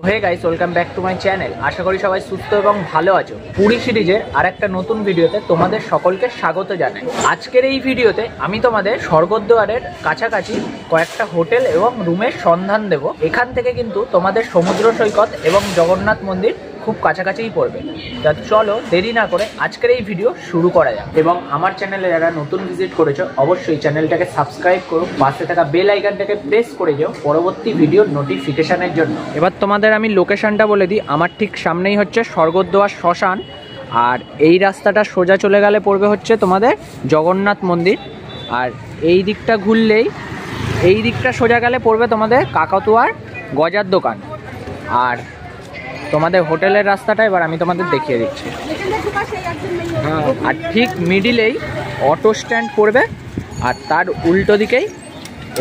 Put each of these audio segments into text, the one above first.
Hey guys, welcome back to my channel. আশা করি সবাই সুস্থ এবং ভালো আছো। পুরী সিরিজের আরেকটা নতুন ভিডিওতে তোমাদের সকলকে স্বাগত জানাই। আজকের এই ভিডিওতে আমি তোমাদের স্বর্গদ্বারের কাছাকাছি কয়েকটা হোটেল এবং রুমের সন্ধান দেব। এখান থেকে কিন্তু তোমাদের সমুদ্র সৈকত এবং জগন্নাথ মন্দির খুব কাছাকাছিই পড়বে। তা চলো দেরি না করে আজকের এই ভিডিও শুরু করা যাক। এবং আমার চ্যানেলে যারা নতুন ভিজিট করেছো অবশ্যই চ্যানেলটাকে সাবস্ক্রাইব করো, পাশে থাকা বেল আইকনটাকে প্রেস করে যাও পরবর্তী ভিডিওর নোটিফিকেশনের জন্য। এবার তোমাদের আমি লোকেশনটা বলে দিই। আমার ঠিক সামনেই হচ্ছে স্বর্গদ্বার শ্মশান, আর এই রাস্তাটা সোজা চলে গেলে পড়বে হচ্ছে তোমাদের জগন্নাথ মন্দির, আর এই দিকটা ঘুরলেই এই দিকটা সোজা গেলে পড়বে তোমাদের কাকাতুয়ার গজার দোকান। আর তোমাদের হোটেলের রাস্তাটা এবার আমি তোমাদের দেখিয়ে দিচ্ছি। আর ঠিক মিডিলেই অটো স্ট্যান্ড পড়বে, আর তার উল্টো দিকেই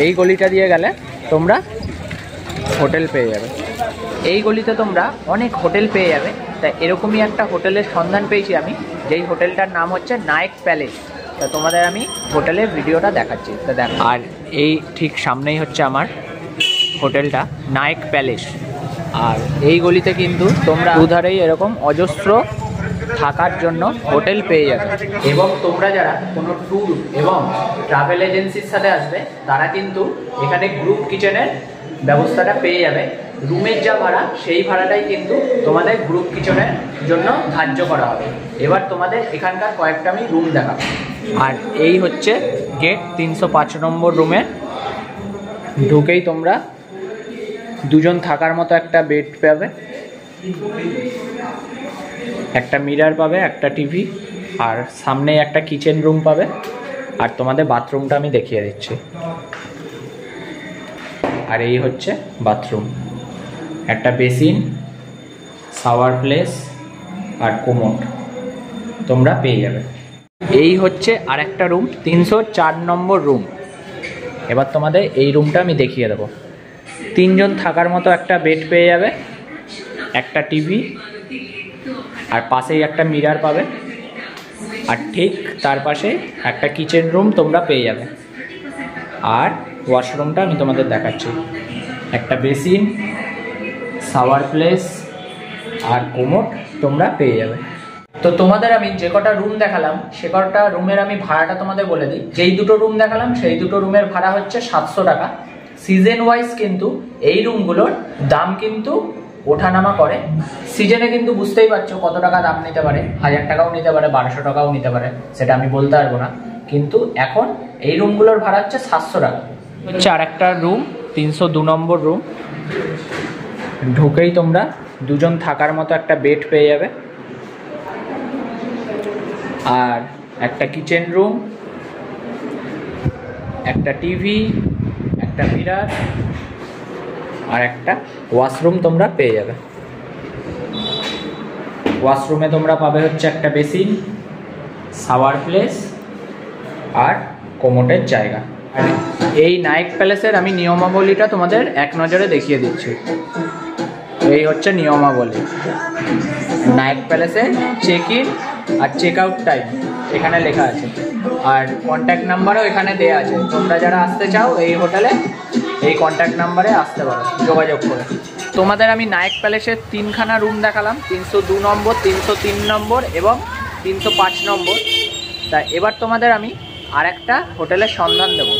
এই গলিটা দিয়ে গেলে তোমরা হোটেল পেয়ে যাবে। এই গলিতে তোমরা অনেক হোটেল পেয়ে যাবে। তা এরকমই একটা হোটেলের সন্ধান পেয়েছি আমি, যেই হোটেলটার নাম হচ্ছে নায়ক প্যালেস। তা তোমাদের আমি হোটেলের ভিডিওটা দেখাচ্ছি। তা দেখ, আর এই ঠিক সামনেই হচ্ছে আমার হোটেলটা নায়ক প্যালেস। আর এই গলিতে কিন্তু তোমরা দুধারেই এরকম অজস্র থাকার জন্য হোটেল পেয়ে যাবে। এবং তোমরা যারা কোনো ট্যুর এবং ট্রাভেল এজেন্সির সাথে আসবে তারা কিন্তু এখানে গ্রুপ কিচেনের ব্যবস্থাটা পেয়ে যাবে। রুমের যা ভাড়া সেই ভাড়াটাই কিন্তু তোমাদের গ্রুপ কিচেনের জন্য ধার্য করা হবে। এবার তোমাদের এখানকার কয়েকটা আমি রুম দেখাবো। আর এই হচ্ছে গেট 305 নম্বর রুমে ঢুকেই তোমরা দুজন থাকার মতো একটা বেড পাবে, একটা মিরার পাবে, একটা টিভি, আর সামনে একটা কিচেন রুম পাবে। আর তোমাদের বাথরুমটা আমি দেখিয়ে দিচ্ছি। আর এই হচ্ছে বাথরুম, একটা বেসিন, শাওয়ার প্লেস আর কোমোড তোমরা পেয়ে যাবে। এই হচ্ছে আর একটা রুম, 304 নম্বর রুম। এবার তোমাদের এই রুমটা আমি দেখিয়ে দেবো। 3 জন থাকার মতো একটা বেড পেয়ে যাবে, একটা টিভি, আর পাশেই একটা মিরার পাবে, আর ঠিক তার পাশে একটা কিচেন রুম তোমরা পেয়ে যাবে। আর ওয়াশরুমটা আমি তোমাদের দেখাচ্ছি, একটা বেসিন, শাওয়ার প্লেস আর কোমোড তোমরা পেয়ে যাবে। তো তোমাদের আমি যে কটা রুম দেখালাম সে কটা রুমের আমি ভাড়াটা তোমাদের বলে দিই। যেই দুটো রুম দেখালাম সেই দুটো রুমের ভাড়া হচ্ছে 700 টাকা। সিজন ওয়াইজ কিন্তু এই রুমগুলোর দাম কিন্তু ওঠানামা করে। সিজনে কিন্তু বুঝতেই পারছো কত টাকা দাম নিতে পারে, 1000 টাকাও নিতে পারে, 1200 টাকাও নিতে পারে, সেটা আমি বলতে পারবো না। কিন্তু এখন এই রুমগুলোর ভাড়া হচ্ছে 700 টাকা। হচ্ছে আর একটা রুম, 302 নম্বর রুম। ঢুকেই তোমরা দুজন থাকার মতো একটা বেড পেয়ে যাবে, আর একটা কিচেন রুম, একটা টিভি, একটা মিরার আর একটা ওয়াশরুম তোমরা পেয়ে যাবে। ওয়াশরুমে তোমরা পাবে হচ্ছে একটা বেসিন, শাওয়ার প্লেস আর কোমোডের জায়গা। আর এই নায়ক প্যালেসের আমি নিয়মাবলীটা তোমাদের এক নজরে দেখিয়ে দিচ্ছি। এই হচ্ছে নিয়মাবলী। নায়ক প্যালেসের চেক ইন আর চেক আউট টাইম এখানে লেখা আছে, আর কন্ট্যাক্ট নাম্বারও এখানে দেওয়া আছে। তোমরা যারা আসতে চাও এই হোটেলে এই কন্ট্যাক্ট নাম্বারে আসতে পারো যোগাযোগ করে। তোমাদের আমি নায়ক প্যালেসের 3খানা রুম দেখালাম, 302 নম্বর, 303 নম্বর এবং 305 নম্বর। তা এবার তোমাদের আমি আর একটা হোটেলের সন্ধান দেবো।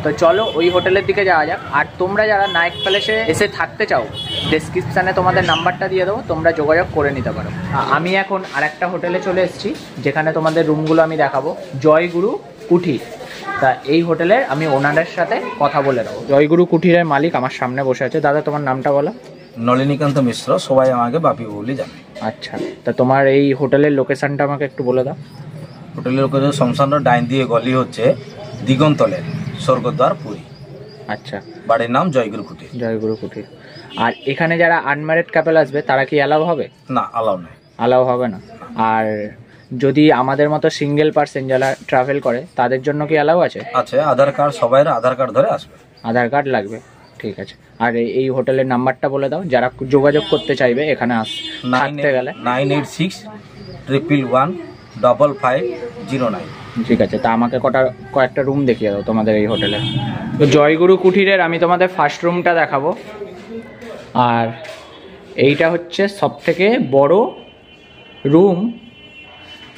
তো চলো ওই হোটেলের দিকে যাওয়া যাক। আর তোমরা যারা নায়ক প্যালেসে এসে থাকতে চাও ডেসক্রিপশানে তোমাদের নাম্বারটা দিয়ে দেবো, তোমরা যোগাযোগ করে নিতে পারো। আমি এখন আর একটা হোটেলে চলে এসেছি যেখানে তোমাদের রুমগুলো আমি দেখাবো, জয়গুরু কুঠির। তা এই হোটেলের আমি ওনারের সাথে কথা বলে দেবো। জয়গুরু কুঠিরের মালিক আমার সামনে বসে আছে। দাদা তোমার নামটা বলো। নলিনীকান্ত মিশ্র, সবাই আমাকে বাপি বলে জানে। আচ্ছা, তা তোমার এই হোটেলের লোকেশনটা আমাকে একটু বলে দাও। হোটেলের লোকেশন শমশানের ডাইন দিয়ে গলি হচ্ছে দিগন্তলের স্বর্গদ্বার পুরী। আচ্ছা, বাড়ির নাম জয়গুরু কুঠির। জয়গুরু কুঠির। আর এখানে যারা আনম্যারিড কাপল আসবে তারা কি অ্যালাউ হবে? না, অ্যালাউ নেই। অ্যালাউ হবে না। আর যদি আমাদের মতো সিঙ্গেল পার্সন যারা ট্রাভেল করে তাদের জন্য কি অ্যালাউ আছে? আছে, আধার কার্ড, সবাই আধার কার্ড ধরে আসবে। আধার কার্ড লাগবে, ঠিক আছে। আর এই হোটেলের নাম্বারটা বলে দাও যারা যোগাযোগ করতে চাইবে এখানে থাকতে গেলে। 9861115509। ঠিক আছে, তা আমাকে কয়েকটা রুম দেখিয়ে দাও তোমাদের এই হোটেলে। তো জয়গুরু কুঠিরের আমি তোমাদের ফার্স্ট রুমটা দেখাবো। আর এইটা হচ্ছে সবথেকে বড় রুম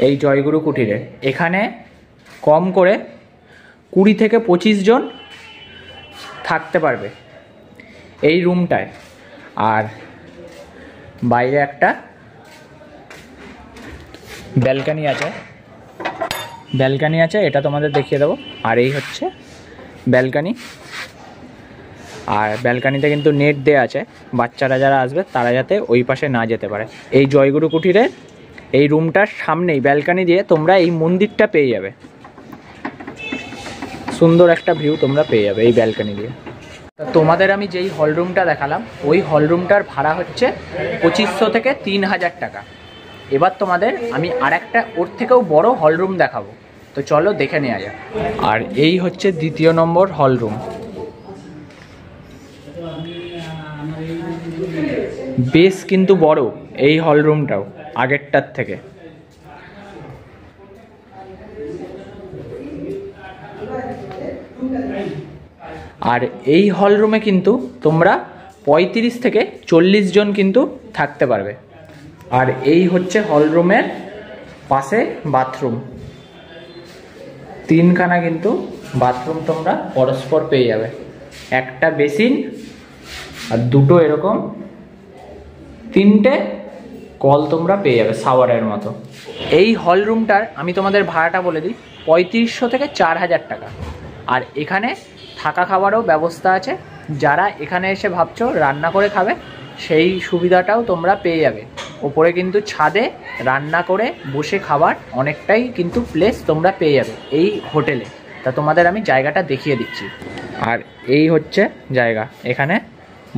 এই জয়গুরু কুটিরে। এখানে কম করে 20 থেকে 25 জন থাকতে পারবে এই রুমটায়। আর বাইরে একটা ব্যালকানি আছে, এটা তোমাদের দেখিয়ে দেবো। আর এই হচ্ছে ব্যালকানি, আর ব্যালকানিতে কিন্তু নেট দেওয়া আছে, বাচ্চারা যারা আসবে তারা যাতে ওই পাশে না যেতে পারে। এই জয়গুরু কুটিরে এই রুমটার সামনেই ব্যালকানি দিয়ে তোমরা এই মন্দিরটা পেয়ে যাবে, সুন্দর একটা ভিউ তোমরা পেয়ে যাবে এই ব্যালকানি দিয়ে। তোমাদের আমি যেই হল রুমটা দেখালাম ওই হল রুমটার ভাড়া হচ্ছে 2500 থেকে 3000 টাকা। এবার তোমাদের আমি আরেকটা ওর থেকেও বড় হল রুম দেখাবো, তো চলো দেখে নেওয়া যাক। আর এই হচ্ছে 2 নম্বর হল রুম, বেশ কিন্তু বড় এই হল রুমটাও আগেরটার থেকে। আর এই হল রুমে কিন্তু তোমরা 35 থেকে 40 জন কিন্তু থাকতে পারবে। আর এই হচ্ছে হল রুমের পাশে বাথরুম, 3খানা কিন্তু বাথরুম তোমরা পরস্পর পেয়ে যাবে, একটা বেসিন আর 2টো এরকম 3টে কল তোমরা পেয়ে যাবে শাওয়ারের মতো। এই হল রুমটার আমি তোমাদের ভাড়াটা বলে দিই, 3500 থেকে 4000 টাকা। আর এখানে থাকা খাওয়ারও ব্যবস্থা আছে, যারা এখানে এসে ভাবছো রান্না করে খাবে সেই সুবিধাটাও তোমরা পেয়ে যাবে। ওপরে কিন্তু ছাদে রান্না করে বসে খাবার অনেকটাই কিন্তু প্লেস তোমরা পেয়ে যাবে এই হোটেলে। তা তোমাদের আমি জায়গাটা দেখিয়ে দিচ্ছি। আর এই হচ্ছে জায়গা, এখানে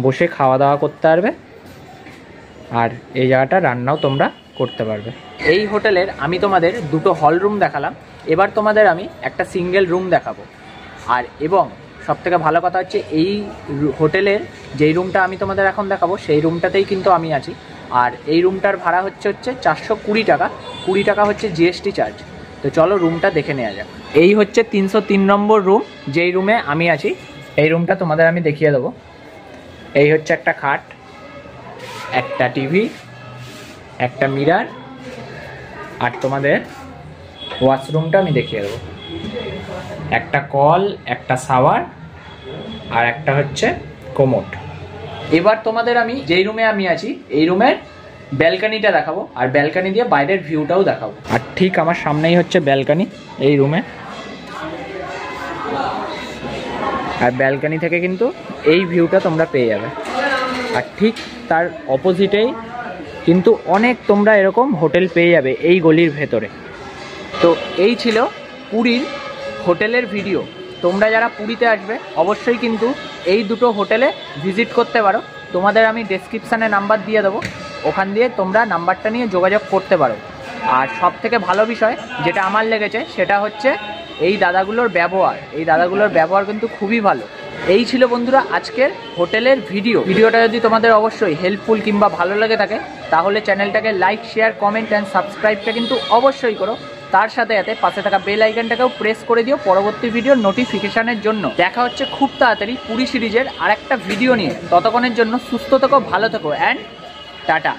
বসে খাওয়া দাওয়া করতে পারবে, আর এই জায়গাটা রান্নাও তোমরা করতে পারবে। এই হোটেলের আমি তোমাদের 2টো হল রুম দেখালাম, এবার তোমাদের আমি একটা সিঙ্গেল রুম দেখাবো। আর এবং সবথেকে ভালো কথা হচ্ছে এই হোটেলের যেই রুমটা আমি তোমাদের এখন দেখাবো সেই রুমটাতেই কিন্তু আমি আছি। আর এই রুমটার ভাড়া হচ্ছে 420 টাকা, 20 টাকা হচ্ছে জিএসটি চার্জ। তো চলো রুমটা দেখে নেওয়া যাক। এই হচ্ছে 303 নম্বর রুম, যেই রুমে আমি আছি। এই রুমটা তোমাদের আমি দেখিয়ে দেবো। এই হচ্ছে একটা খাট, একটা টিভি, একটা মিরার, আর তোমাদের ওয়াশরুমটা আমি দেখিয়ে দেবো। একটা কল, একটা শাওয়ার, আর একটা হচ্ছে কোমোড। এবার তোমাদের আমি যেই রুমে আমি আছি এই রুমের ব্যালকানিটা দেখাবো, আর ব্যালকানি দিয়ে বাইরের ভিউটাও দেখাবো। আর ঠিক আমার সামনেই হচ্ছে ব্যালকানি এই রুমে, আর ব্যালকানি থেকে কিন্তু এই ভিউটা তোমরা পেয়ে যাবে। আর ঠিক তার অপোজিটেই কিন্তু অনেক তোমরা এরকম হোটেল পেয়ে যাবে এই গলির ভেতরে। তো এই ছিল পুরীর হোটেলের ভিডিও। তোমরা যারা পুরীতে আসবে অবশ্যই কিন্তু এই 2টো হোটেলে ভিজিট করতে পারো। তোমাদের আমি ডেসক্রিপশানে নাম্বার দিয়ে দেবো, ওখান দিয়ে তোমরা নাম্বারটা নিয়ে যোগাযোগ করতে পারো। আর সবথেকে ভালো বিষয় যেটা আমার লেগেছে সেটা হচ্ছে এই দাদাগুলোর ব্যবহার। এই দাদাগুলোর ব্যবহার কিন্তু খুবই ভালো। এই ছিল বন্ধুরা আজকের হোটেলের ভিডিওটা যদি তোমাদের অবশ্যই হেল্পফুল কিংবা ভালো লেগে থাকে তাহলে চ্যানেলটাকে লাইক, শেয়ার, কমেন্ট অ্যান্ড সাবস্ক্রাইবটা কিন্তু অবশ্যই করো। তার সাথে সাথে পাশে থাকা বেল আইকনটাকেও প্রেস করে দিও পরবর্তী ভিডিওর নোটিফিকেশনের জন্য। দেখা হচ্ছে খুব তাড়াতাড়ি পুরী সিরিজের আরেকটা ভিডিও নিয়ে। ততক্ষণের জন্য সুস্থ থেকো, ভালো থেকো, অ্যান্ড টাটা।